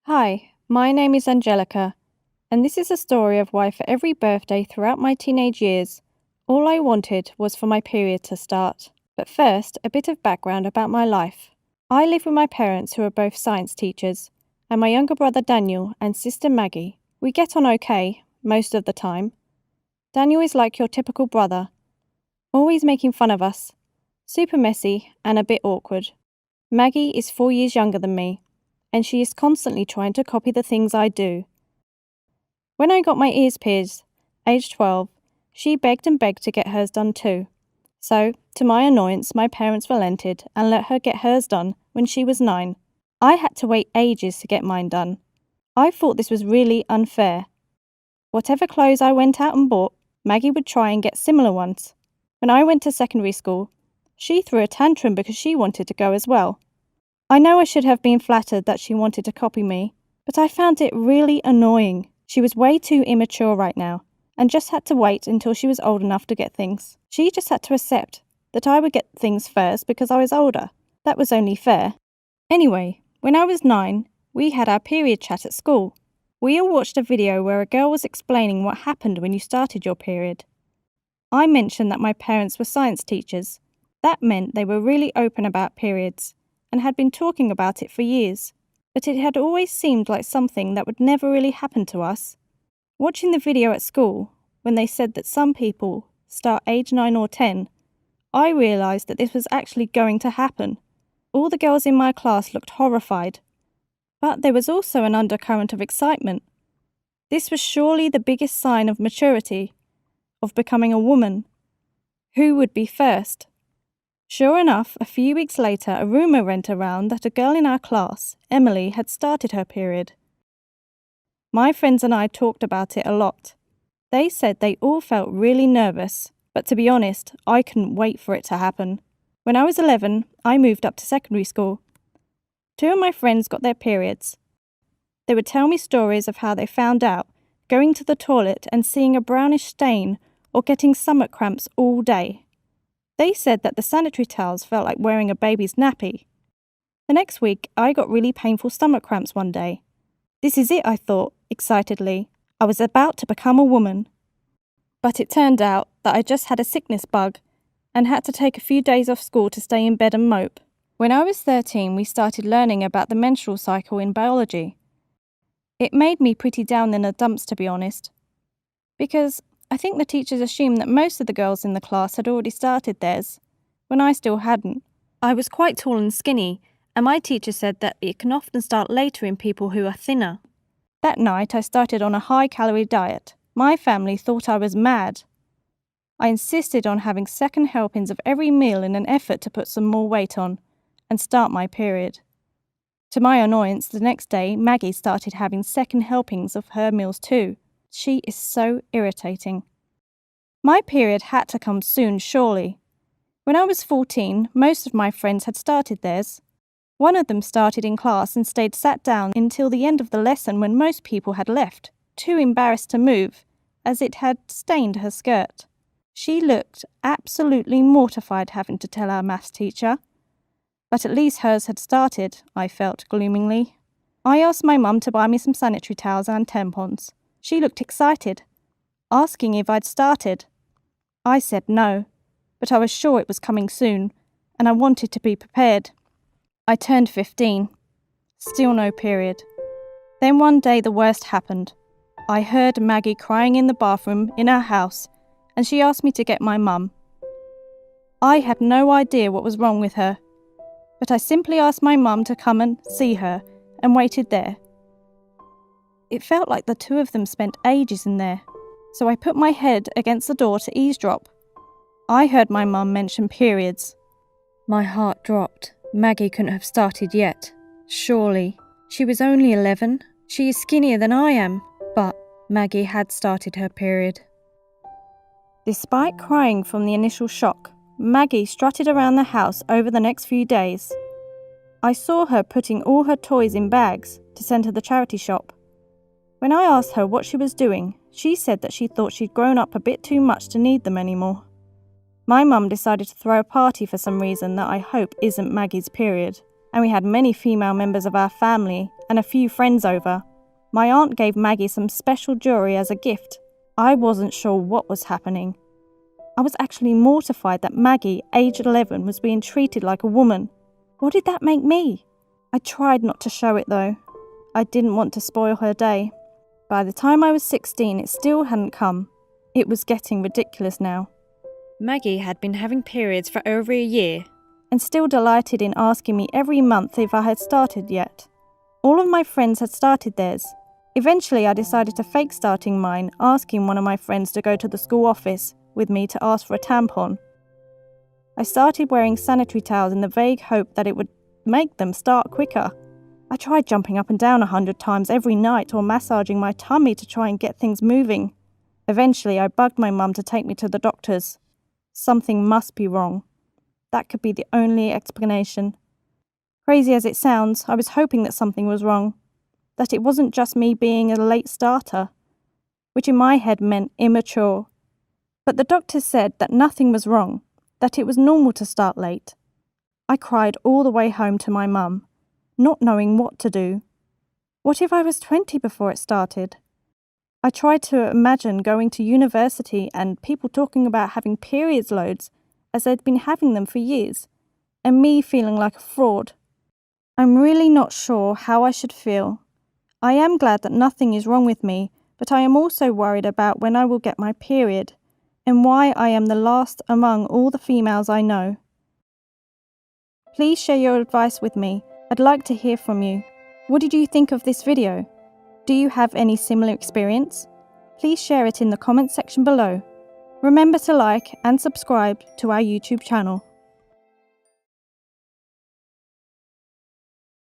Hi, my name is Angelica, and this is a story of why for every birthday throughout my teenage years, all I wanted was for my period to start. But first, a bit of background about my life. I live with my parents who are both science teachers, and my younger brother Daniel and sister Maggie. We get on okay, most of the time. Daniel is like your typical brother, always making fun of us, super messy and a bit awkward. Maggie is 4 years younger than me, and she is constantly trying to copy the things I do. When I got my ears pierced, aged 12, she begged and begged to get hers done too. So, to my annoyance, my parents relented and let her get hers done when she was 9. I had to wait ages to get mine done. I thought this was really unfair. Whatever clothes I went out and bought, Maggie would try and get similar ones. When I went to secondary school, she threw a tantrum because she wanted to go as well. I know I should have been flattered that she wanted to copy me, but I found it really annoying. She was way too immature right now, and just had to wait until she was old enough to get things. She just had to accept that I would get things first because I was older. That was only fair. Anyway, when I was 9, we had our period chat at school. We all watched a video where a girl was explaining what happened when you started your period. I mentioned that my parents were science teachers. That meant they were really open about periods, and had been talking about it for years, but it had always seemed like something that would never really happen to us. Watching the video at school, when they said that some people start age 9 or 10, I realised that this was actually going to happen. All the girls in my class looked horrified, but there was also an undercurrent of excitement. This was surely the biggest sign of maturity, of becoming a woman. Who would be first? Sure enough, a few weeks later, a rumour went around that a girl in our class, Emily, had started her period. My friends and I talked about it a lot. They said they all felt really nervous, but to be honest, I couldn't wait for it to happen. When I was 11, I moved up to secondary school. 2 of my friends got their periods. They would tell me stories of how they found out, going to the toilet and seeing a brownish stain or getting stomach cramps all day. They said that the sanitary towels felt like wearing a baby's nappy. The next week, I got really painful stomach cramps one day. This is it, I thought, excitedly. I was about to become a woman. But it turned out that I just had a sickness bug and had to take a few days off school to stay in bed and mope. When I was 13, we started learning about the menstrual cycle in biology. It made me pretty down in the dumps, to be honest, because I think the teachers assumed that most of the girls in the class had already started theirs, when I still hadn't. I was quite tall and skinny, and my teacher said that it can often start later in people who are thinner. That night I started on a high-calorie diet. My family thought I was mad. I insisted on having second helpings of every meal in an effort to put some more weight on, and start my period. To my annoyance, the next day Maggie started having second helpings of her meals too. She is so irritating. My period had to come soon, surely. When I was 14, most of my friends had started theirs. One of them started in class and stayed sat down until the end of the lesson when most people had left, too embarrassed to move, as it had stained her skirt. She looked absolutely mortified having to tell our maths teacher. But at least hers had started, I felt gloomingly. I asked my mum to buy me some sanitary towels and tampons. She looked excited, asking if I'd started. I said no, but I was sure it was coming soon, and I wanted to be prepared. I turned 15. Still no period. Then one day the worst happened. I heard Maggie crying in the bathroom in our house, and she asked me to get my mum. I had no idea what was wrong with her, but I simply asked my mum to come and see her, and waited there. It felt like the 2 of them spent ages in there, so I put my head against the door to eavesdrop. I heard my mum mention periods. My heart dropped. Maggie couldn't have started yet. Surely. She was only 11. She is skinnier than I am. But Maggie had started her period. Despite crying from the initial shock, Maggie strutted around the house over the next few days. I saw her putting all her toys in bags to send to the charity shop. When I asked her what she was doing, she said that she thought she'd grown up a bit too much to need them anymore. My mum decided to throw a party for some reason that I hope isn't Maggie's period, and we had many female members of our family and a few friends over. My aunt gave Maggie some special jewellery as a gift. I wasn't sure what was happening. I was actually mortified that Maggie, aged 11, was being treated like a woman. What did that make me? I tried not to show it though. I didn't want to spoil her day. By the time I was 16, it still hadn't come. It was getting ridiculous now. Maggie had been having periods for over a year, and still delighted in asking me every month if I had started yet. All of my friends had started theirs. Eventually I decided to fake starting mine, asking one of my friends to go to the school office with me to ask for a tampon. I started wearing sanitary towels in the vague hope that it would make them start quicker. I tried jumping up and down 100 times every night or massaging my tummy to try and get things moving. Eventually I bugged my mum to take me to the doctors. Something must be wrong. That could be the only explanation. Crazy as it sounds, I was hoping that something was wrong. That it wasn't just me being a late starter, which in my head meant immature. But the doctors said that nothing was wrong, that it was normal to start late. I cried all the way home to my mum, not knowing what to do. What if I was 20 before it started? I tried to imagine going to university and people talking about having periods loads as they'd been having them for years, and me feeling like a fraud. I'm really not sure how I should feel. I am glad that nothing is wrong with me, but I am also worried about when I will get my period, and why I am the last among all the females I know. Please share your advice with me. I'd like to hear from you. What did you think of this video? Do you have any similar experience? Please share it in the comments section below. Remember to like and subscribe to our YouTube channel.